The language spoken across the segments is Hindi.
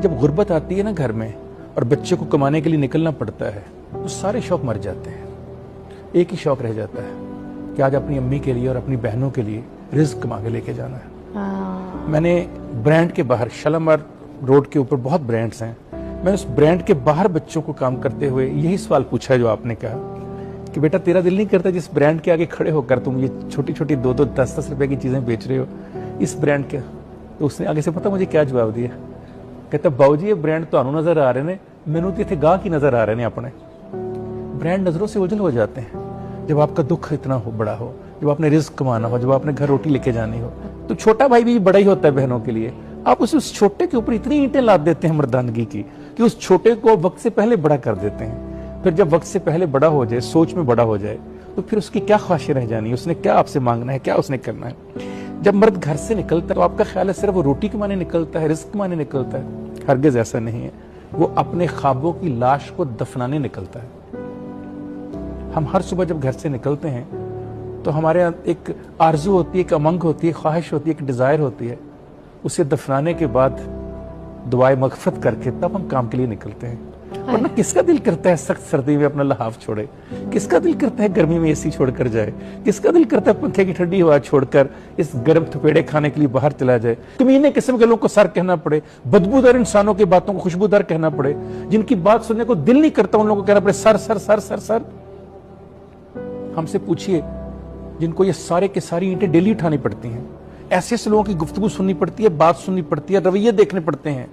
जब गुर्बत आती है ना घर में और बच्चे को कमाने के लिए निकलना पड़ता है तो सारे शौक मर जाते हैं। एक ही शौक रह जाता है कि आज अपनी अम्मी के लिए और अपनी बहनों के लिए रिस्क कमा के लेके जाना है। मैंने ब्रांड के बाहर, शालामार रोड के ऊपर बहुत ब्रांड्स हैं, मैंने उस ब्रांड के बाहर बच्चों को काम करते हुए यही सवाल पूछा है जो आपने कहा कि बेटा तेरा दिल नहीं करता जिस ब्रांड के आगे खड़े होकर तुम ये छोटी छोटी 2-2, 10-10 रुपए की चीजें बेच रहे हो इस ब्रांड के। तो उसने आगे से पता मुझे क्या जवाब दिया, कहता बाबूजी ये ब्रांड तो नजर आ रहे ने, मैनू तो इतने गाह की नजर आ रहे ने। अपने ब्रांड नजरों से ओझल हो जाते हैं जब आपका दुख इतना हो बड़ा हो, जब आपने रिस्क कमाना हो, जब आपने घर रोटी लेके जानी हो। तो छोटा भाई भी बड़ा ही होता है बहनों के लिए। आप उस छोटे के ऊपर इतनी ईंटें लाद देते हैं मर्दानगी की कि उस छोटे को वक्त से पहले बड़ा कर देते हैं। फिर जब वक्त से पहले बड़ा हो जाए, सोच में बड़ा हो जाए, तो फिर उसकी क्या ख्वाहिशें रह जानी, उसने क्या आपसे मांगना है, क्या उसने करना है। जब मर्द घर से निकलता है तो आपका ख्याल है सिर्फ वो रोटी कमाने निकलता है, रिस्क कमाने निकलता है? हरगिज ऐसा नहीं है। वो अपने ख्वाबों की लाश को दफनाने निकलता है। हम हर सुबह जब घर से निकलते हैं तो हमारे एक आरजू होती है, एक उमंग होती है, ख्वाहिश होती है, एक डिजायर होती है। उसे दफनाने के बाद दुआए मगफरत करके तब हम काम के लिए निकलते हैं। वरना किसका दिल करता है सख्त सर्दी में अपना लहाफ छोड़े? किसका दिल करता है गर्मी में एसी छोड़कर जाए? किसका दिल करता है पंखे की ठंडी हवा छोड़कर इस गर्म थपेड़े खाने के लिए बाहर चला जाए? कमीने किस्म के लोगों को सर कहना पड़े, बदबूदार इंसानों की बातों को खुशबूदार कहना पड़े, जिनकी बात सुनने को दिल नहीं करता उन लोगों को कहना पड़े sir sir sir sir sir. हमसे पूछिए जिनको ये सारे के सारी ईंटें डेली उठानी पड़ती हैं, ऐसे ऐसे लोगों की गुफ्तगू सुननी पड़ती है, बात सुननी पड़ती है, रवैये देखने पड़ते हैं,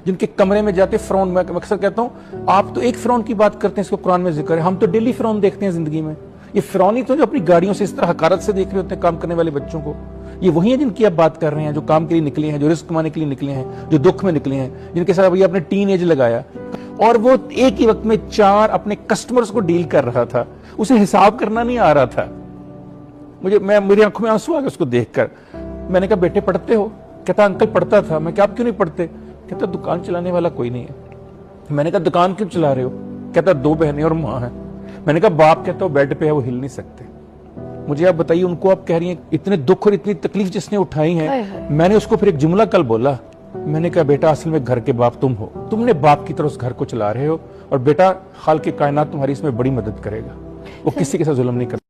जिनके कमरे में जाते फिरौन। मैं अक्सर कहता हूं आप तो एक फिरौन की बात करते हैं, इसको कुरान में जिक्र है, हम तो डेली फिरौन देखते हैं जिंदगी में। ये फिरौनी तो जो अपनी गाड़ियों से इस तरह हकारत से देख रहे होते हैं काम करने वाले बच्चों को, ये वही है जिनकी आप बात कर रहे हैं, जो काम के लिए निकले हैं, जो रिस्क कमाने के लिए निकले हैं, जो दुख में निकले हैं, जिनके साथ अभी आपने टीन एज लगाया और वो एक ही वक्त में 4 अपने कस्टमर्स को डील कर रहा था। उसे हिसाब करना नहीं आ रहा था। मेरी आंखों में आंसू आ गए उसको देखकर। मैंने कहा बेटे पढ़ते हो? कहता अंकल पढ़ता था। मैं क्या आप क्यों नहीं पढ़ते? कहता दुकान चलाने वाला कोई नहीं है। मैंने कहा दुकान क्यों चला रहे हो? कहता 2 बहनें और माँ है। मैंने कहा बाप कहता वो बेड पे है, वो हिल नहीं सकते। मुझे आप बताइए उनको आप कह रही हैं इतने दुख और इतनी तकलीफ जिसने उठाई है। मैंने उसको फिर एक जुमला कल बोला, मैंने कहा बेटा असल में घर के बाप तुम हो, तुमने बाप की तरह उस घर को चला रहे हो और बेटा खाल के कायनात तुम्हारी इसमें बड़ी मदद करेगा। वो किसी के साथ जुल्म नहीं करता।